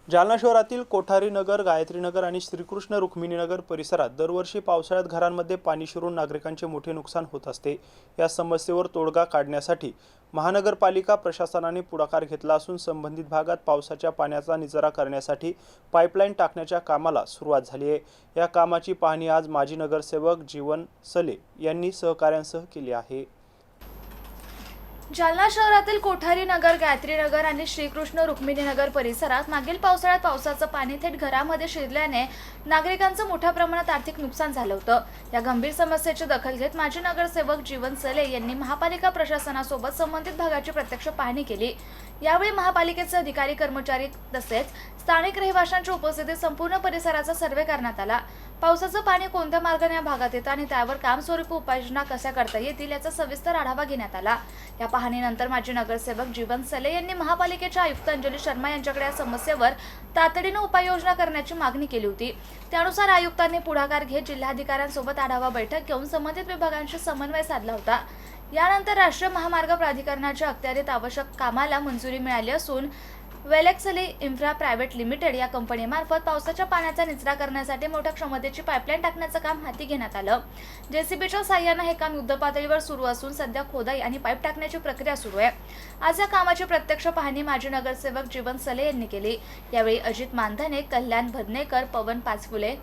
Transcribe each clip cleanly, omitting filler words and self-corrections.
जालना शहरातील कोठारी नगर, गायत्री नगर आणि श्रीकृष्ण रुक्मिणी नगर परिसरात दरवर्षी पावसाळ्यात घरांमध्ये पाणी शिरून नागरिकांचे मोठे नुकसान होत असते। या समस्येवर तोडगा काढण्यासाठी महानगरपालिका प्रशासनाने पुढाकार घेतला असून संबंधित भागात पावसाच्या पाण्याचा निचरा करण्यासाठी पाईपलाईन टाकण्याच्या कामाला सुरुवात झाली आहे। या कामाची पाहणी आज माजी नगरसेवक जीवन सले यांनी सहकाऱ्यांसह केली आहे। जालना शहरातील कोठारी नगर, गायत्री नगर आणि श्रीकृष्ण रुक्मिणी नगर परिसरात मागील पावसाळ्यात पावसाचं पाणी थेट घरामध्ये शिरल्याने नागरिकांचं मोठ्या प्रमाणात आर्थिक नुकसान झालं होतं। या गंभीर समस्येची दखल घेत माजी नगरसेवक जीवन सले यांनी महापालिका प्रशासनासोबत संबंधित भागाची प्रत्यक्ष पाहणी केली। यावेळी महापालिकेचे अधिकारी, कर्मचारी तसेच स्थानिक रहिवाशांच्या उपस्थितीत संपूर्ण परिसराचा सर्वे करण्यात आला। पावसाचं पाणी कोणत्या मार्गाने या भागात येतं आणि त्यावर कामस्वरूपी उपाययोजना कशा करता येतील याचा सविस्तर आढावा घेण्यात आला। या पाहणीनंतर माजी नगरसेवक जीवन सले यांनी महापालिकेच्या आयुक्त अंजली शर्मा यांच्याकडे या समस्येवर तातडीने उपाययोजना करण्याची मागणी केली होती। त्यानुसार आयुक्तांनी पुढाकार घेत जिल्हाधिकाऱ्यांसोबत आढावा बैठक घेऊन संबंधित विभागांशी समन्वय साधला होता। यानंतर राष्ट्रीय महामार्ग प्राधिकरणाच्या अखत्यारीत आवश्यक कामाला मंजुरी मिळाली असून वेलेक्सली इन्फ्रा प्रायव्हेट लिमिटेड या कंपनीमार्फत पावसाच्या पाण्याचा निचरा करण्यासाठी मोठ्या क्षमतेची पाईपलाईन टाकण्याचं काम हाती घेण्यात आलं। जेसीबीच्या साहाय्याने हे काम युद्धपातळीवर सुरू असून सध्या खोदाई आणि पाईप टाकण्याची प्रक्रिया सुरू आहे। आज या कामाची प्रत्यक्ष पाहणी माजी नगरसेवक जीवन सले यांनी केली। यावेळी अजित मानधने, कल्याण भदनेकर, पवन पाचफुले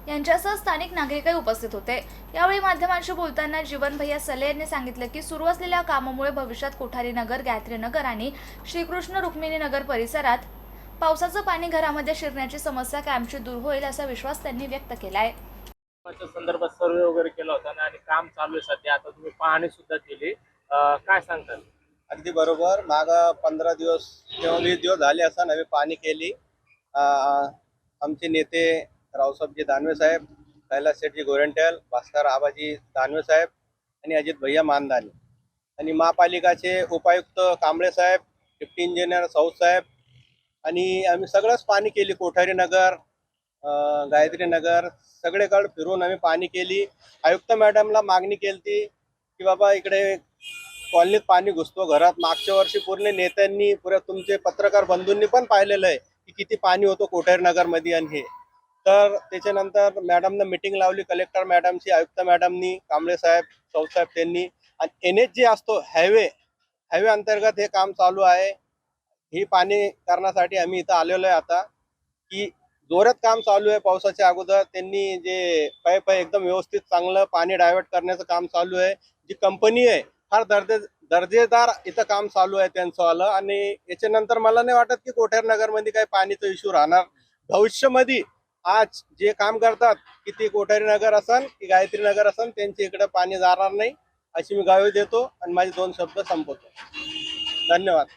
यांच्यासह स्थानिक नागरिकही उपस्थित होते। यावेळी माध्यमांशी बोलताना जीवन भैया सले यांनी सांगितलं की सुरू असलेल्या कामामुळे भविष्यात कोठारी नगर, गायत्री नगर आणि श्रीकृष्ण रुक्मिणी नगर परिसरात पावसाचं पाणी घरामध्ये शिरण्याची समस्या कायमची दूर होईल असा विश्वास त्यांनी व्यक्त केलाय। संदर्भात सर्वे वगैरे केला होता आणि काम चालू आहे सध्या। आता तुम्ही पाहणी सुद्धा केली, काय सांगताल? अगदी बरोबर। माग 15 दिवस किंवा 20 दिवस झाले असं नवी पाहणी केली। आमचे नेते रावसाहेबजी दानवे साहेब, कैलास शेठजी गोरंट्याल, भास्कर आबाजी दानवे साहेब आणि अजित भैया मानदाने आणि महापालिकाचे उपायुक्त कांबळे साहेब, डिप्टी इंजिनियर साऊथ साहेब आणि आम्ही सगळंच पाहणी केली। कोठारी नगर, गायत्री नगर सगळीकडे फिरून आम्ही पाहणी केली। आयुक्त मॅडमला मागणी केली की बाबा इकडे कॉलनीत पाणी घुसतो घरात। मागच्या वर्षी पूर्ण नेत्यांनी, पुऱ्या तुमचे पत्रकार बंधूंनी पण पाहिलेलं आहे की किती पाणी होतं कोठारी नगरमध्ये। आणि हे तर त्याच्यानंतर मॅडमनं मीटिंग लावली, कलेक्टर मॅडमची, आयुक्त मॅडमनी, कांबळे साहेब, साऊथ साहेब त्यांनी। आणि NH जे असतो हायवे अंतर्गत हे काम चालू आहे। ही पाणी करण्यासाठी आम्ही इथं आलेलो आहे आता की जोरात काम चालू आहे। पावसाच्या अगोदर त्यांनी जे पाईप आहे एकदम व्यवस्थित चांगलं पाणी डायव्हर्ट करण्याचं काम चालू आहे। जी कंपनी आहे फार दर्जेदार इथं काम चालू आहे त्यांचं आलं। आणि याच्यानंतर मला नाही वाटत की कोठारी नगरमध्ये काही पाणीचा इश्यू राहणार भविष्यामध्ये। आज जे काम करतात की ते कोठारी नगर असन की गायत्री नगर असन, त्यांच्या इकडे पाणी जाणार नाही अशी मी ग्वाही देतो आणि माझे 2 शब्द संपवतो। धन्यवाद।